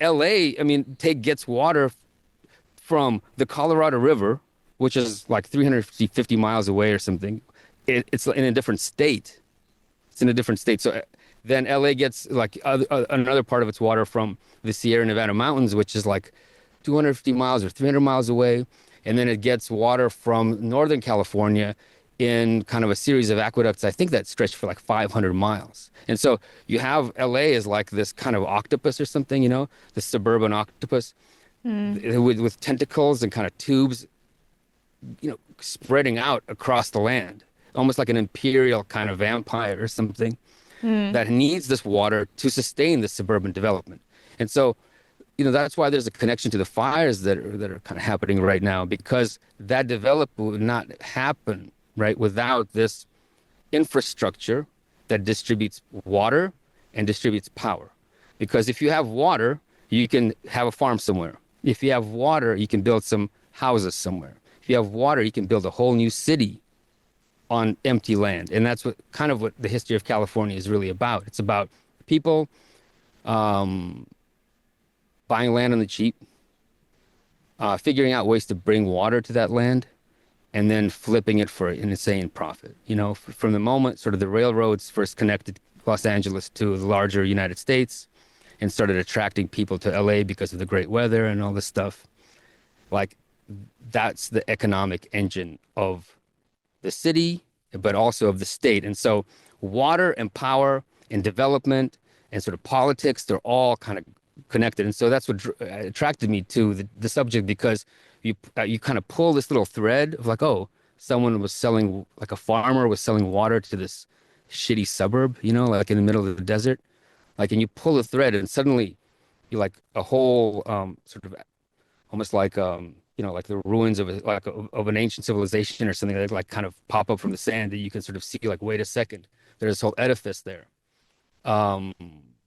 LA, I mean, gets water from the Colorado River, which is like 350 miles away or something. It's in a different state. It's in a different state. So then LA gets like another part of its water from the Sierra Nevada mountains, which is like 250 miles or 300 miles away. And then it gets water from Northern California in kind of a series of aqueducts, I think that stretch for like 500 miles. And so you have LA as like this kind of octopus or something, the suburban octopus with tentacles and kind of tubes, spreading out across the land, almost like an imperial kind of vampire or something that needs this water to sustain the suburban development. And so, that's why there's a connection to the fires that are kind of happening right now, because that development would not happen, right, without this infrastructure that distributes water and distributes power. Because if you have water, you can have a farm somewhere. If you have water, you can build some houses somewhere. If you have water, you can build a whole new city on empty land. And that's what the history of California is really about. It's about people buying land on the cheap, figuring out ways to bring water to that land, and then flipping it for an insane profit. From the moment sort of the railroads first connected Los Angeles to the larger United States and started attracting people to LA because of the great weather and all this stuff, like that's the economic engine of the city, but also of the state. And so water and power and development and sort of politics, they're all kind of connected. And so that's what attracted me to the subject, because you kind of pull this little thread of like, oh, someone was selling, like a farmer was selling water to this shitty suburb, like in the middle of the desert. Like, and you pull the thread and suddenly you like a whole sort of almost like, like the ruins of of an ancient civilization or something that like kind of pop up from the sand that you can sort of see like, wait a second, there's this whole edifice there.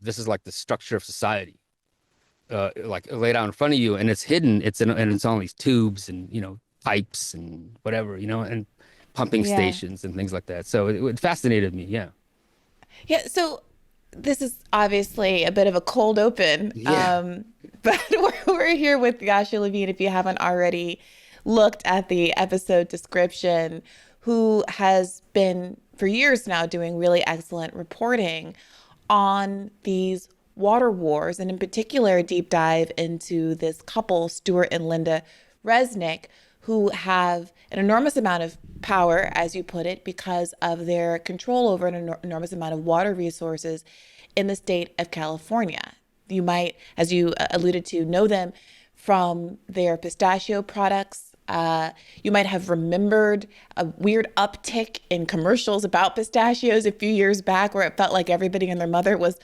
This is like the structure of society. Like laid out in front of you, and it's hidden. And it's on these tubes and pipes and whatever, and pumping Yeah. stations and things like that. So it fascinated me. Yeah, Yeah. So this is obviously a bit of a cold open, yeah, but we're here with Yasha Levine, if you haven't already looked at the episode description, who has been for years now doing really excellent reporting on these water wars, and in particular, a deep dive into this couple, Stuart and Linda Resnick, who have an enormous amount of power, as you put it, because of their control over an enormous amount of water resources in the state of California. You might, as you alluded to, know them from their pistachio products. You might have remembered a weird uptick in commercials about pistachios a few years back, where it felt like everybody and their mother was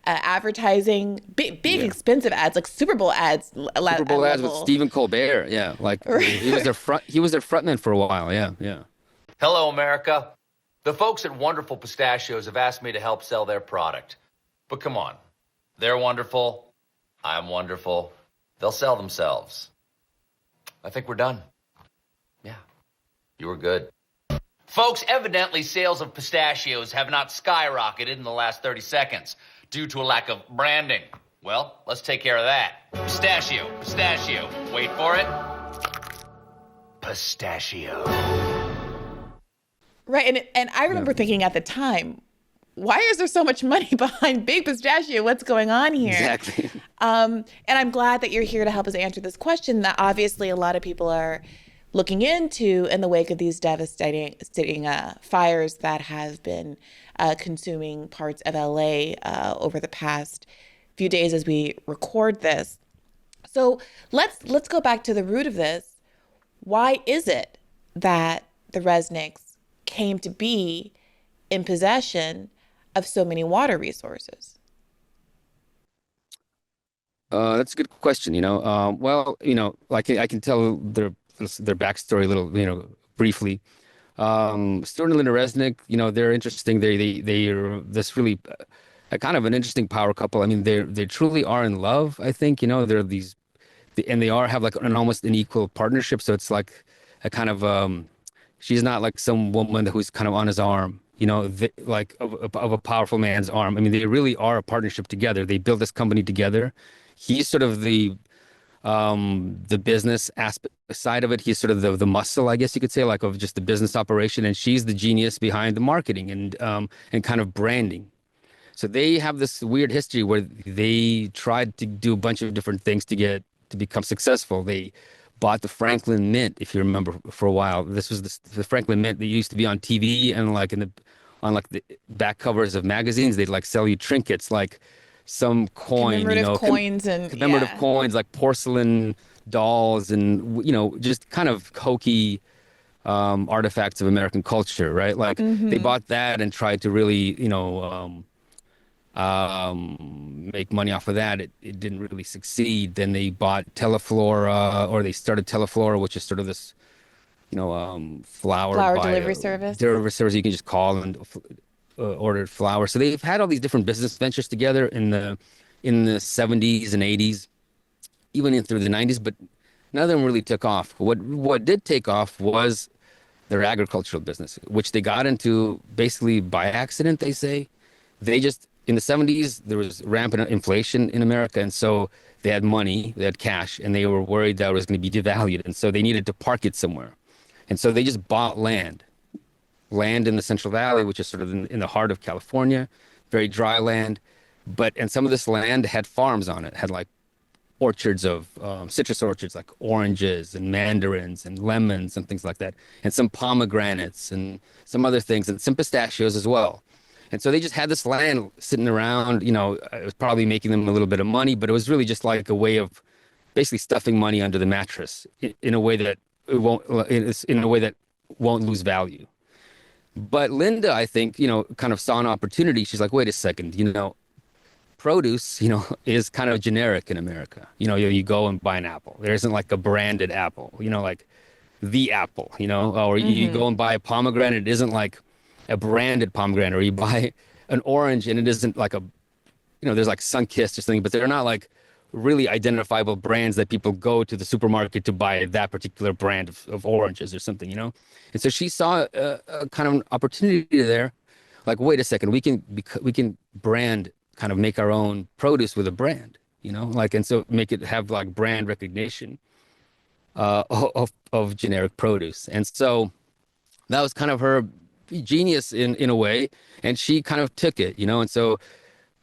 advertising big yeah. expensive ads, like Super Bowl ads Super at Bowl ads with level. Stephen Colbert. Yeah, like he was their frontman for a while. Yeah, yeah. Hello, America. The folks at Wonderful Pistachios have asked me to help sell their product. But come on, they're wonderful. I'm wonderful. They'll sell themselves. I think we're done. Yeah, you were good. Folks, evidently sales of pistachios have not skyrocketed in the last 30 seconds due to a lack of branding. Well, let's take care of that. Pistachio, pistachio. Wait for it. Pistachio. Right. And I Yeah, remember thinking at the time, why is there so much money behind Big Pistachio? What's going on here? exactly. And I'm glad that you're here to help us answer this question that obviously a lot of people are looking into in the wake of these devastating fires that have been consuming parts of LA over the past few days as we record this. So let's go back to the root of this. Why is it that the Resniks came to be in possession of so many water resources? That's a good question. Well, like I can tell their backstory a little, briefly. Stuart and Linda Resnick, they're interesting. They are this really a kind of an interesting power couple. I mean, they truly are in love. I think they're these, and they have like an almost an equal partnership. So it's like a kind of she's not like some woman who's kind of on his arm. Like of a powerful man's arm. I mean, they really are a partnership together. They built this company together. He's sort of the business aspect side of it. He's sort of the muscle, I guess you could say, like of just the business operation, and she's the genius behind the marketing and kind of branding. So they have this weird history where they tried to do a bunch of different things to become successful. They bought the Franklin Mint, if you remember, for a while. This was the Franklin Mint that used to be on TV and like on like the back covers of magazines. They'd like sell you trinkets like some coin, Commemorative coins and commemorative coins like porcelain dolls and just kind of hokey artifacts of American culture, right? Like they bought that and tried to really make money off of that. It didn't really succeed. Then they bought Teleflora, or they started Teleflora, which is sort of this flower delivery service. Delivery service you can just call and order flour. So they've had all these different business ventures together in the 70s and 80s, even in through the 90s, but none of them really took off. What did take off was their agricultural business, which they got into basically by accident, they say. They just, in the 70s, there was rampant inflation in America, and so they had money, they had cash, and they were worried that it was going to be devalued, and so they needed to park it somewhere. And so they just bought land in the Central Valley, which is sort of in the heart of California, very dry land. And some of this land had farms on it, had like orchards of citrus orchards, like oranges and mandarins and lemons and things like that, and some pomegranates and some other things, and some pistachios as well. And so they just had this land sitting around, it was probably making them a little bit of money, but it was really just like a way of basically stuffing money under the mattress in a way that won't lose value. But Linda, I think, kind of saw an opportunity. She's like, wait a second, produce, is kind of generic in America. You go and buy an apple. There isn't like a branded apple, like the apple, or you go and buy a pomegranate. It isn't like a branded pomegranate, or you buy an orange and it isn't like there's like Sunkist or something, but they're not like really identifiable brands that people go to the supermarket to buy that particular brand of oranges or something, And so she saw a kind of an opportunity there, like, wait a second, we can brand, kind of make our own produce with a brand, and so make it have like brand recognition of generic produce. And so that was kind of her genius in a way, and she kind of took it, and so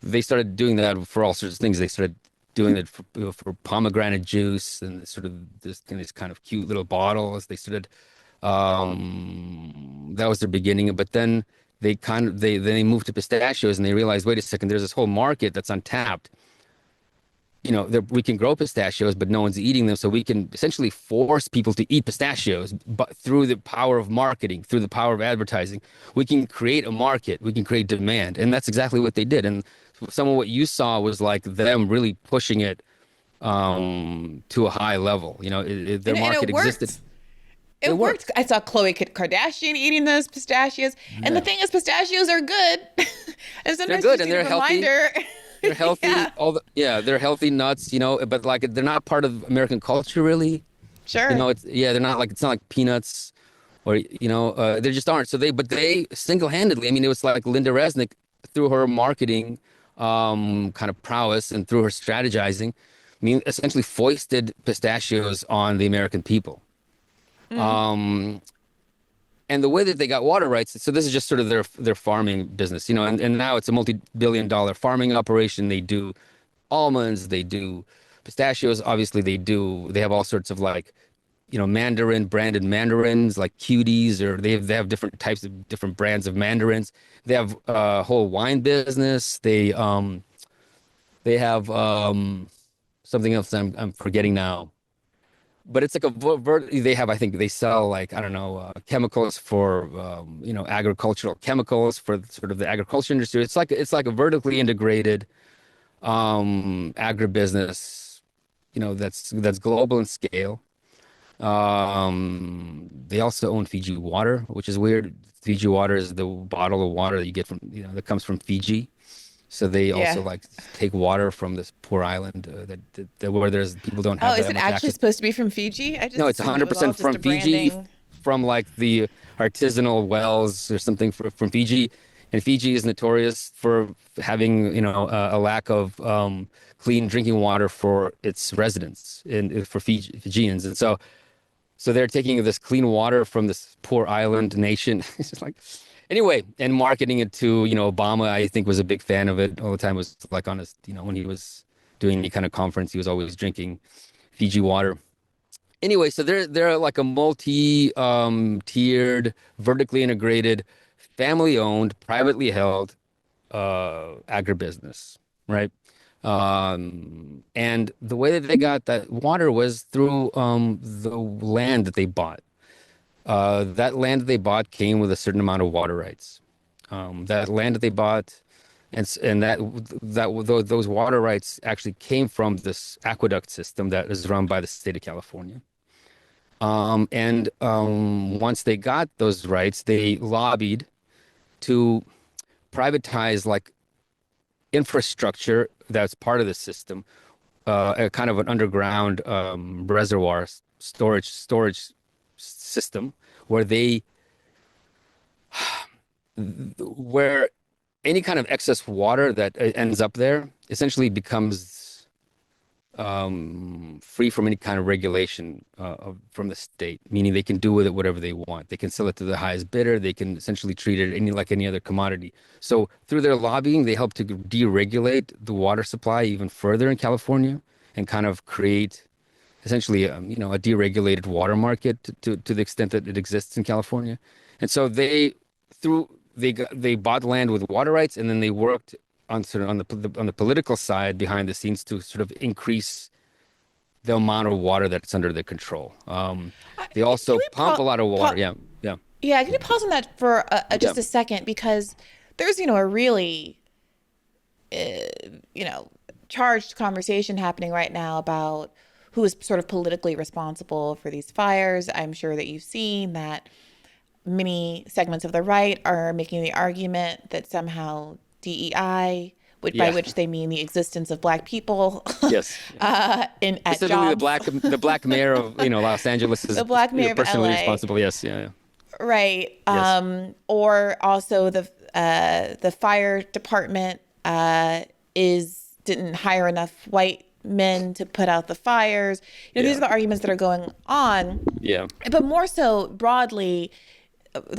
they started doing that for all sorts of things. They started doing it for pomegranate juice and sort of this kind of cute little bottles. They started, that was their beginning. But then they moved to pistachios, and they realized, wait a second, there's this whole market that's untapped. We can grow pistachios, but no one's eating them. So we can essentially force people to eat pistachios, but through the power of marketing, through the power of advertising, we can create a market, we can create demand. And that's exactly what they did. And some of what you saw was like them really pushing it to a high level. Their market existed. It worked. I saw Khloe Kardashian eating those pistachios. And the thing is, pistachios are good. And sometimes they're good, and they're healthy. They're healthy. Yeah. They're healthy nuts, but like they're not part of American culture really. Sure. They're not like, it's not like peanuts or, they just aren't. So they single-handedly, it was like Linda Resnick, through her marketing kind of prowess and through her strategizing, essentially foisted pistachios on the American people. And the way that they got water rights, so this is just sort of their farming business, and now it's a multi-billion-dollar farming operation. They do almonds, they do pistachios, obviously they have all sorts of like, branded mandarins, like cuties, or they have different types of different brands of mandarins. They have a whole wine business. They have something else I'm forgetting now. But it's like they sell like, I don't know, chemicals for, agricultural chemicals for sort of the agriculture industry. It's like a vertically integrated agribusiness, that's global in scale. They also own Fiji Water, which is weird. Fiji Water is the bottle of water that you get from, that comes from Fiji. So they also like take water from this poor island that where there's people don't have. Oh, is it actually supposed to be from Fiji? No, it's 100% from Fiji, from like the artisanal wells or something from Fiji, And Fiji is notorious for having, a lack of clean drinking water for its residents and for Fijians. And so they're taking this clean water from this poor island nation. It's just like, anyway, and marketing it to, Obama, I think was a big fan of it all the time. It was like on his, when he was doing any kind of conference, he was always drinking Fiji water. Anyway, so they're like a tiered, vertically integrated, family-owned, privately held agribusiness, right? And the way that they got that water was through the land that they bought. That land that they bought came with a certain amount of water rights. That land that they bought, and those water rights actually came from this aqueduct system that is run by the state of California. Once they got those rights, they lobbied to privatize like infrastructure that's part of the system, a kind of an underground reservoir storage system where any kind of excess water that ends up there essentially becomes free from any kind of regulation from the state, meaning they can do with it whatever they want. They can sell it to the highest bidder. They can essentially treat it like any other commodity. So through their lobbying, they help to deregulate the water supply even further in California and kind of create essentially, a deregulated water market to the extent that it exists in California. And so they bought land with water rights, and then they worked on the political side behind the scenes to sort of increase the amount of water that's under their control. They also pump a lot of water. Yeah. Yeah, can you pause on that for just a second? Because there's, a really, charged conversation happening right now about who is sort of politically responsible for these fires. I'm sure that you've seen that many segments of the right are making the argument that somehow DEI, by which they mean the existence of Black people. Yes. At Specifically, jobs. the black mayor of Los Angeles is the Black mayor of personally LA. responsible. Yes. Yeah. Right. Yes. Or also the fire department didn't hire enough white men to put out the fires. These are the arguments that are going on. Yeah. But more so broadly,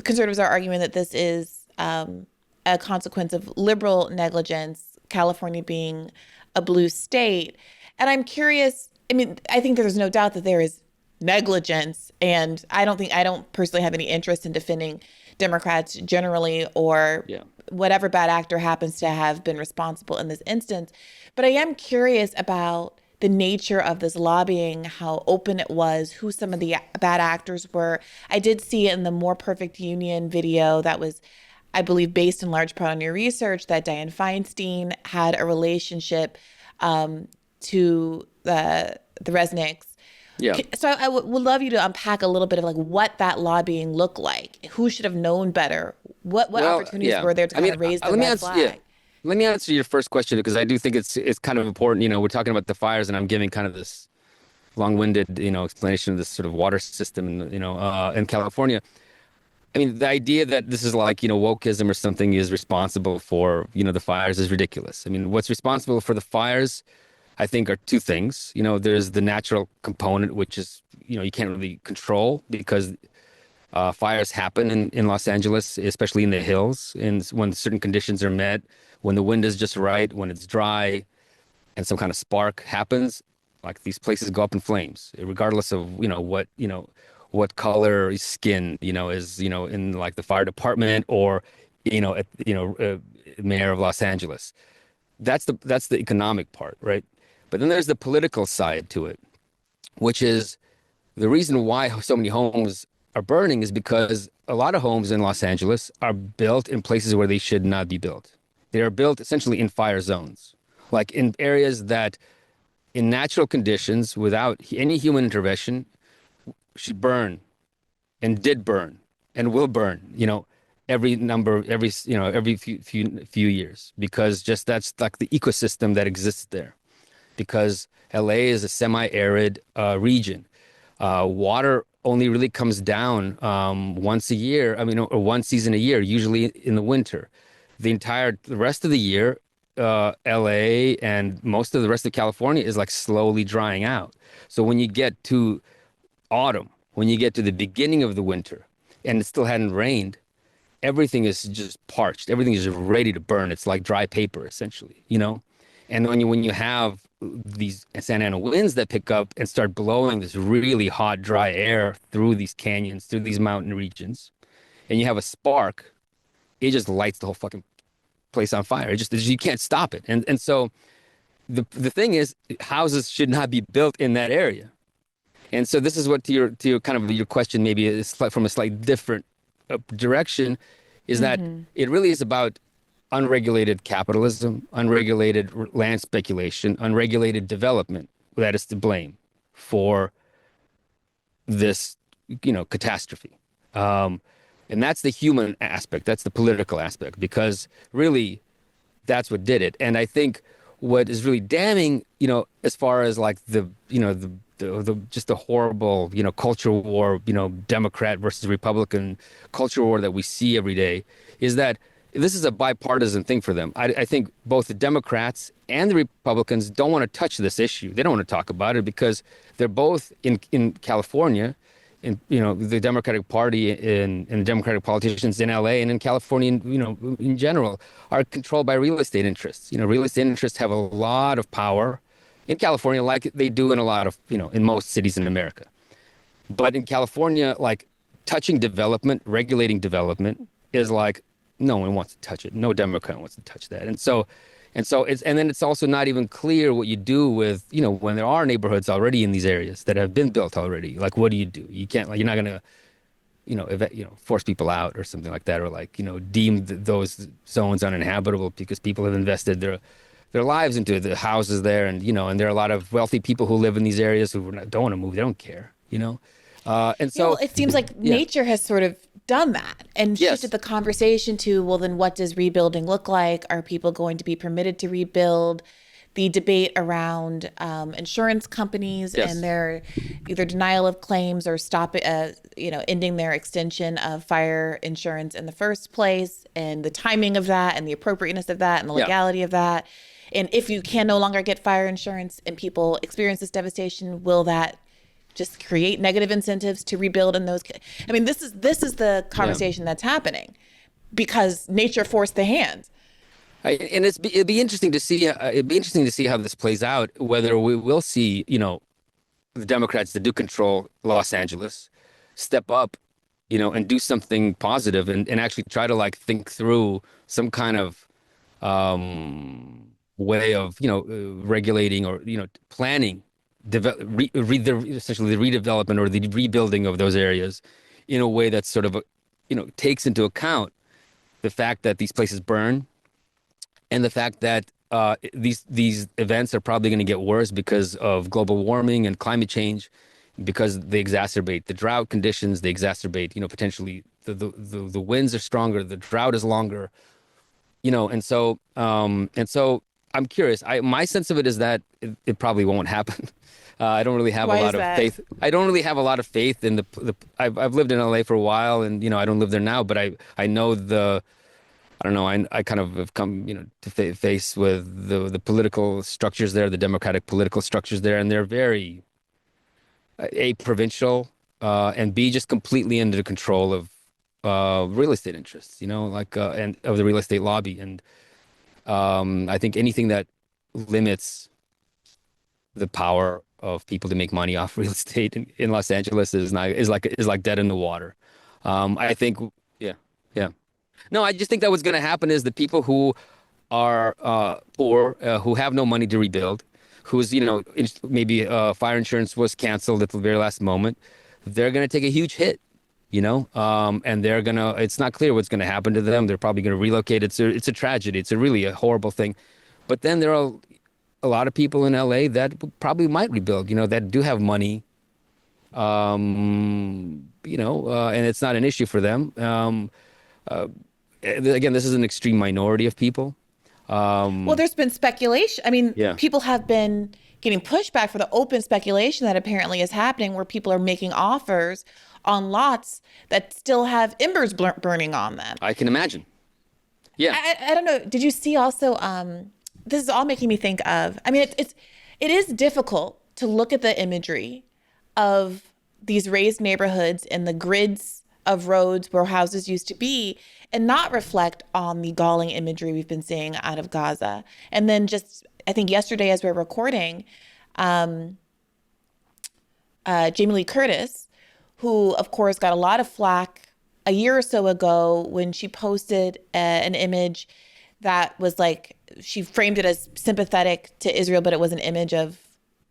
conservatives are arguing that this is a consequence of liberal negligence, California being a blue state. And I'm curious, I think there's no doubt that there is negligence, and I don't personally have any interest in defending Democrats generally or whatever bad actor happens to have been responsible in this instance. But I am curious about the nature of this lobbying, how open it was, who some of the bad actors were. I did see in the More Perfect Union video that was, I believe, based in large part on your research, that Dianne Feinstein had a relationship to the Resniks. Yeah. So I would love you to unpack a little bit of like what that lobbying looked like. Who should have known better? What opportunities were there to kind of raise the red flag? Yeah. Let me answer your first question, because I do think it's kind of important. We're talking about the fires, and I'm giving kind of this long-winded, explanation of this sort of water system, in California. The idea that this is like, wokeism or something is responsible for, the fires is ridiculous. What's responsible for the fires, I think, are two things. There's the natural component, which is, you can't really control, because fires happen in Los Angeles, especially in the hills, and when certain conditions are met, when the wind is just right, when it's dry, and some kind of spark happens, like these places go up in flames, regardless of, what color skin, is, in like the fire department or, mayor of Los Angeles. That's the economic part, right? But then there's the political side to it, which is the reason why so many homes are burning is because a lot of homes in Los Angeles are built in places where they should not be built. They are built essentially in fire zones, like in areas that in natural conditions, without any human intervention, should burn and did burn and will burn, every few years, because just that's like the ecosystem that exists there, because LA is a semi-arid region. Water only really comes down once a year, or one season a year, usually in the winter. the rest of the year, LA and most of the rest of California is like slowly drying out. So when you get to autumn, when you get to the beginning of the winter and it still hadn't rained, everything is just parched. Everything is just ready to burn. It's like dry paper, essentially, you know? And when you have these Santa Ana winds that pick up and start blowing this really hot, dry air through these canyons, through these mountain regions, and you have a spark, it just lights the whole fucking place on fire. You can't stop it. And so the thing is, houses should not be built in that area. And so this is what to your kind of your question maybe is from a slightly different direction, is that it really is about unregulated capitalism, unregulated land speculation, unregulated development that is to blame for this, catastrophe. And that's the human aspect. That's the political aspect, because really that's what did it. And I think what is really damning, as far as like the just the horrible, culture war, Democrat versus Republican culture war that we see every day, is that this is a bipartisan thing for them. I think both the Democrats and the Republicans don't want to touch this issue. They don't want to talk about it because they're both in California, in the Democratic Party and the Democratic politicians in LA and in California, in general, are controlled by real estate interests. Real estate interests have a lot of power in California, like they do in a lot of, in most cities in America. But in California, like touching development, regulating development is like, no one wants to touch it. No Democrat wants to touch that. And then it's also not even clear what you do with, when there are neighborhoods already in these areas that have been built already. Like, what do? You can't, like, you're not going to, force people out or something like that, or like, deem those zones uninhabitable because people have invested their lives into the houses there. And, and there are a lot of wealthy people who live in these areas who don't want to move. They don't care, And so it seems like nature has sort of done that and shifted the conversation to, well, then what does rebuilding look like? Are people going to be permitted to rebuild? The debate around insurance companies and their either denial of claims or ending their extension of fire insurance in the first place, and the timing of that and the appropriateness of that and the legality of that. And if you can no longer get fire insurance and people experience this devastation, will that just create negative incentives to rebuild in those? I mean, this is the conversation that's happening because nature forced the hand. And it'd be interesting to see. How this plays out. Whether we will see, the Democrats that do control Los Angeles step up, and do something positive and actually try to like think through some kind of way of regulating or planning essentially the redevelopment or the rebuilding of those areas in a way that sort of takes into account the fact that these places burn and the fact that these events are probably going to get worse because of global warming and climate change, because they exacerbate the drought conditions, they exacerbate potentially the winds are stronger, the drought is longer, and so I'm curious. My sense of it is that it probably won't happen. I don't really have a lot of faith. I don't really have a lot of faith in the. I've lived in LA for a while, and I don't live there now, but I know I don't know. I kind of have come to face with the political structures there, the Democratic political structures there, and they're very A, provincial, and B, just completely under the control of real estate interests. And of the real estate lobby. And I think anything that limits the power of people to make money off real estate in Los Angeles is like dead in the water. I think, yeah. No, I just think that what's going to happen is the people who are poor, who have no money to rebuild, who's maybe fire insurance was canceled at the very last moment, they're going to take a huge hit. And they're gonna. It's not clear what's going to happen to them. They're probably going to relocate. It's a tragedy. It's really a horrible thing. But then there are a lot of people in LA that probably might rebuild. That do have money. And it's not an issue for them. Again, this is an extreme minority of people. Well, there's been speculation. I mean, people have been getting pushback for the open speculation that apparently is happening, where people are making offers on lots that still have embers burning on them. I can imagine. Yeah. I don't know. Did you see also? This is all making me think of. I mean, it is difficult to look at the imagery of these raised neighborhoods and the grids of roads where houses used to be and not reflect on the galling imagery we've been seeing out of Gaza. And then just, I think yesterday as we're recording, Jamie Lee Curtis, who of course got a lot of flack a year or so ago when she posted an image that was like, she framed it as sympathetic to Israel, but it was an image of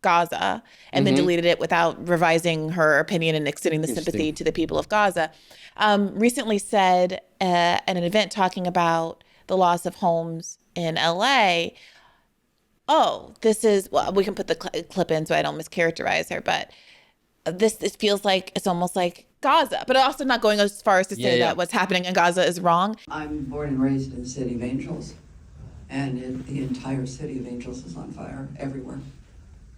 Gaza, and then deleted it without revising her opinion and extending the sympathy to the people of Gaza. Recently said at an event talking about the loss of homes in LA, oh, this is, well, we can put the clip in so I don't mischaracterize her, but this feels like it's almost like Gaza, but also not going as far as to say that what's happening in Gaza is wrong. I'm born and raised in the City of Angels, and the entire City of Angels is on fire everywhere.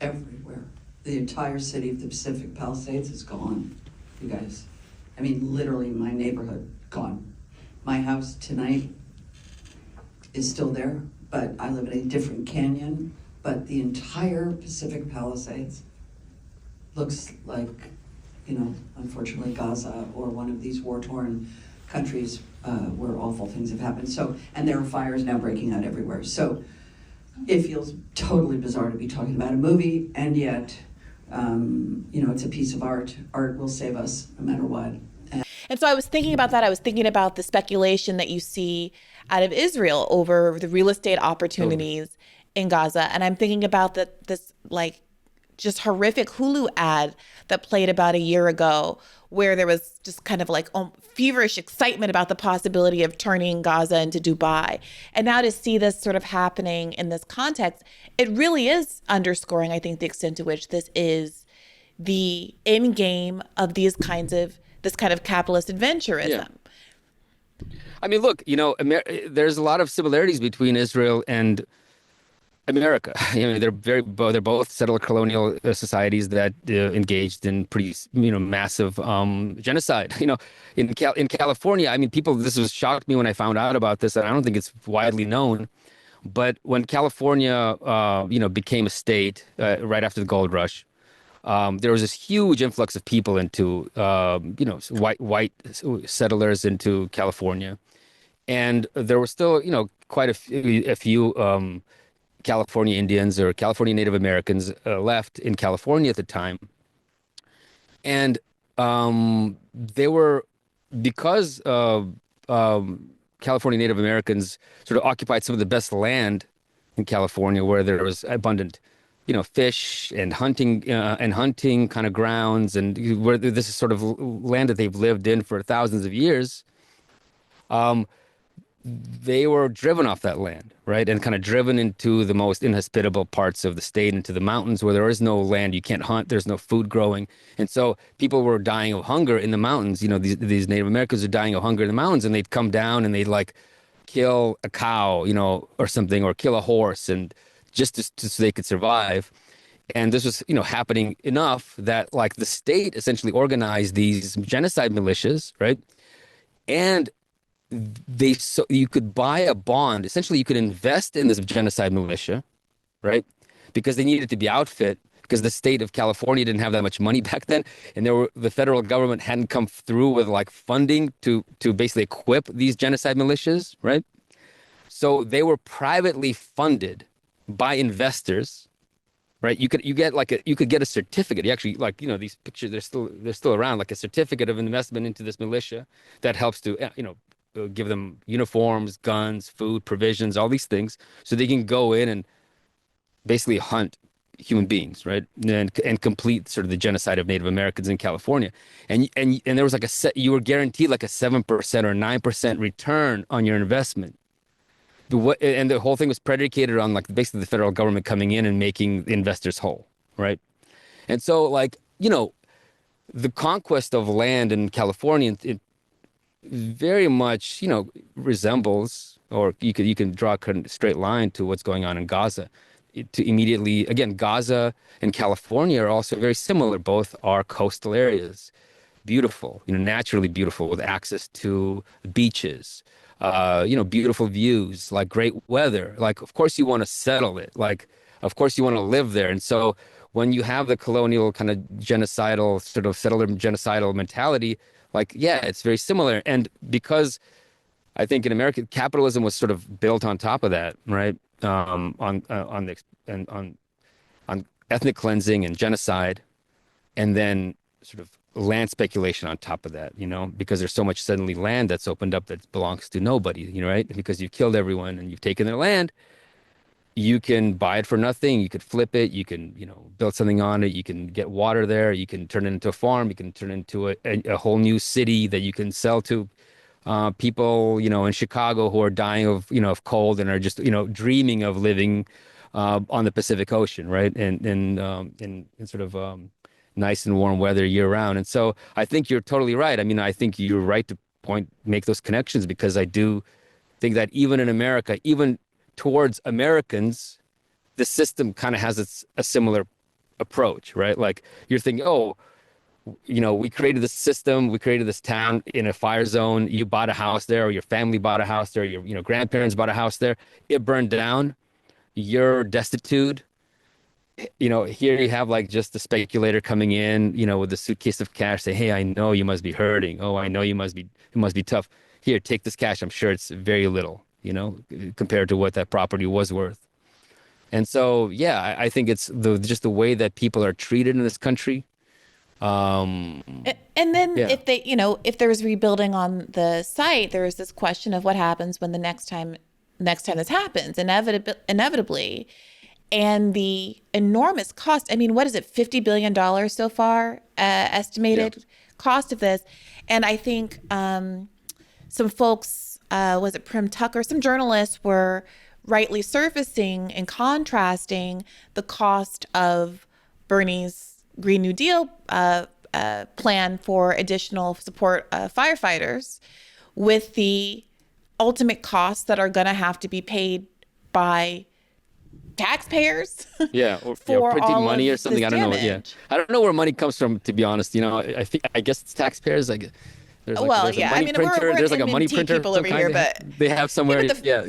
Everywhere. The entire city of the Pacific Palisades is gone, you guys. I mean, literally my neighborhood, gone. My house tonight is still there, but I live in a different canyon, but the entire Pacific Palisades looks like, you know, unfortunately Gaza or one of these war-torn countries where awful things have happened. So, and there are fires now breaking out everywhere. So it feels totally bizarre to be talking about a movie, and yet, you know, it's a piece of art. Art will save us no matter what. And so I was thinking about that. I was thinking about the speculation that you see out of Israel over the real estate opportunities in Gaza. And I'm thinking about this like just horrific Hulu ad that played about a year ago, where there was just kind of like feverish excitement about the possibility of turning Gaza into Dubai. And now to see this sort of happening in this context, it really is underscoring, I think, the extent to which this is the end game of this kind of capitalist adventurism. Yeah. I mean, look, you know, there's a lot of similarities between Israel and America. You know, they're both settler colonial societies that engaged in pretty, you know, massive genocide. You know, in California, I mean, this was shocked me when I found out about this, and I don't think it's widely known. But when California, you know, became a state right after the gold rush, there was this huge influx of people into, you know, white settlers into California, and there were still, you know, quite a few California Indians or California Native Americans left in California at the time. And they were, because California Native Americans sort of occupied some of the best land in California, where there was abundant, you know, fish and hunting kind of grounds, and where this is sort of land that they've lived in for thousands of years. They were driven off that land, right? And kind of driven into the most inhospitable parts of the state, into the mountains where there is no land, you can't hunt, there's no food growing. And so people were dying of hunger in the mountains. You know, these Native Americans are dying of hunger in the mountains, and they'd come down and they'd like kill a cow, you know, or something, or kill a horse, and just so they could survive. And this was, you know, happening enough that like the state essentially organized these genocide militias, right? And you could buy a bond. Essentially, you could invest in this genocide militia, right? Because they needed to be outfit, because the state of California didn't have that much money back then, and the federal government hadn't come through with like funding to basically equip these genocide militias, right? So they were privately funded by investors, right? You could get a certificate. You actually, like, you know, these pictures, they're still around, like a certificate of investment into this militia that helps to, you know, give them uniforms, guns, food, provisions, all these things, so they can go in and basically hunt human beings, right? And complete sort of the genocide of Native Americans in California. And there was like you were guaranteed like a 7% or 9% return on your investment. And the whole thing was predicated on like basically the federal government coming in and making the investors whole, right? And so, like, you know, the conquest of land in California, it very much, you know, resembles, or you can draw a straight line to what's going on in Gaza. To immediately, again, Gaza and California are also very similar. Both are coastal areas, beautiful, you know, naturally beautiful, with access to beaches, beautiful views, like great weather. Like, of course you want to settle it. Like, of course you want to live there. And so when you have the colonial kind of genocidal, sort of settler genocidal mentality, like, yeah, it's very similar. And because I think in America, capitalism was sort of built on top of that, right? On ethnic cleansing and genocide, and then sort of land speculation on top of that, because there's so much suddenly land that's opened up that belongs to nobody, right? Because you've killed everyone and you've taken their land. You can buy it for nothing. You could flip it. You can, build something on it. You can get water there. You can turn it into a farm. You can turn it into a whole new city that you can sell to people, in Chicago who are dying of cold and are just, dreaming of living on the Pacific Ocean, right? And in sort of nice and warm weather year round. And so I think you're totally right. I mean, I think you're right to make those connections, because I do think that even in America, even towards Americans, the system kind of has a similar approach, right? Like you're thinking, oh, we created this system, we created this town in a fire zone. You bought a house there, or your family bought a house there, your grandparents bought a house there. It burned down. You're destitute. Here you have like just the speculator coming in, with a suitcase of cash, say, hey, I know you must be hurting. Oh, I know it must be tough. Here, take this cash. I'm sure it's very little, compared to what that property was worth. And so, yeah, I think it's just the way that people are treated in this country. And then Yeah. if there was rebuilding on the site, there was this question of what happens when the next time this happens, inevitably. And the enormous cost. I mean, what is it, $50 billion so far, estimated cost of this? And I think some folks, was it Prim Tucker? Some journalists were rightly surfacing and contrasting the cost of Bernie's Green New Deal plan for additional support firefighters with the ultimate costs that are going to have to be paid by taxpayers. Yeah, or for printing all money of or something. this I don't know. Yeah, damage. I don't know where money comes from, to be honest. I guess it's taxpayers. Like, there's like, Well, there's a yeah, I money mean, printer. we're There's like a money MNT printer of people some over kind here, they but they have somewhere. Yeah,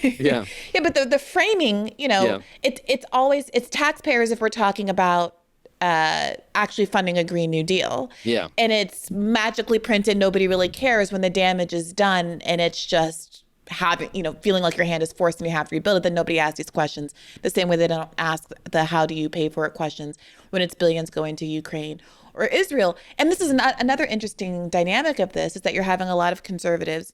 Yeah. yeah, but the framing, Yeah. it's taxpayers if we're talking about actually funding a Green New Deal. Yeah. And it's magically printed. Nobody really cares when the damage is done, and it's just feeling like your hand is forced and you have to rebuild it. Then nobody asks these questions the same way they don't ask the how do you pay for it questions when it's billions going to Ukraine or Israel. And this is another interesting dynamic of this, is that you're having a lot of conservatives,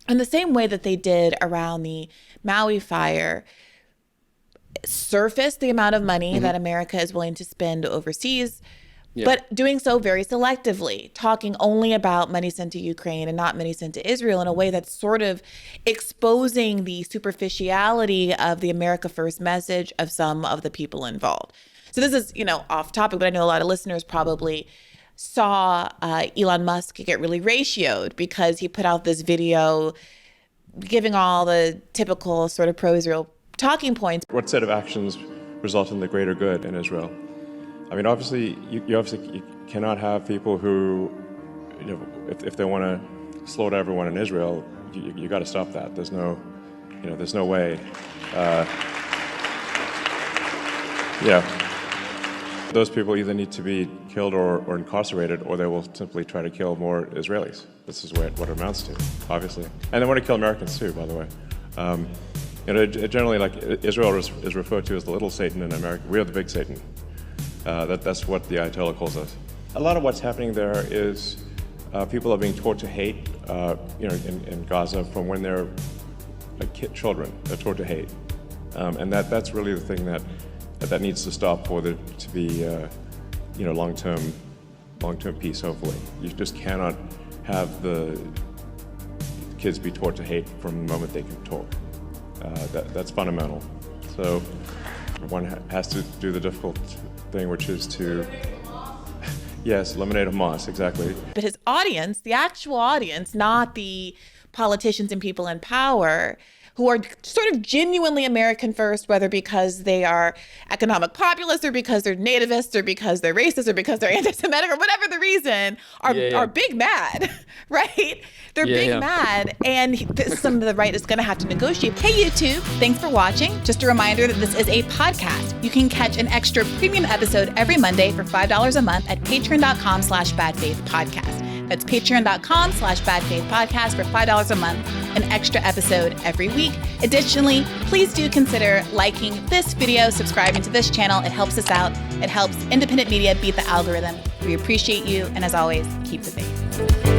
in the same way that they did around the Maui fire, surface the amount of money that America is willing to spend overseas, but doing so very selectively, talking only about money sent to Ukraine and not money sent to Israel, in a way that's sort of exposing the superficiality of the America First message of some of the people involved. So this is, off topic, but I know a lot of listeners probably saw Elon Musk get really ratioed because he put out this video giving all the typical sort of pro-Israel talking points. What set of actions result in the greater good in Israel? I mean, obviously, you cannot have people who, if they want to slaughter everyone in Israel, you got to stop that. There's no way. Those people either need to be killed or incarcerated, or they will simply try to kill more Israelis. This is what it amounts to, obviously. And they want to kill Americans too, by the way. Generally, like, Israel is referred to as the little Satan in America. We are the big Satan. That's what the Ayatollah calls us. A lot of what's happening there is people are being taught to hate, in Gaza from when they're children. They're taught to hate. And that's really the thing that needs to stop for there to be, long-term peace, hopefully. You just cannot have the kids be taught to hate from the moment they can talk. That's fundamental. So one has to do the difficult thing, which is to, yes, eliminate Hamas, exactly. But his audience, the actual audience, not the politicians and people in power, who are sort of genuinely American first, whether because they are economic populists or because they're nativists or because they're racist or because they're anti-Semitic or whatever the reason, are big mad, right? They're big mad, and some of the right is going to have to negotiate. Hey, YouTube, thanks for watching. Just a reminder that this is a podcast. You can catch an extra premium episode every Monday for $5 a month at patreon.com/badfaithpodcast. That's patreon.com/badfaithpodcast for $5 a month, an extra episode every week. Additionally, please do consider liking this video, subscribing to this channel. It helps us out. It helps independent media beat the algorithm. We appreciate you. And as always, keep the faith.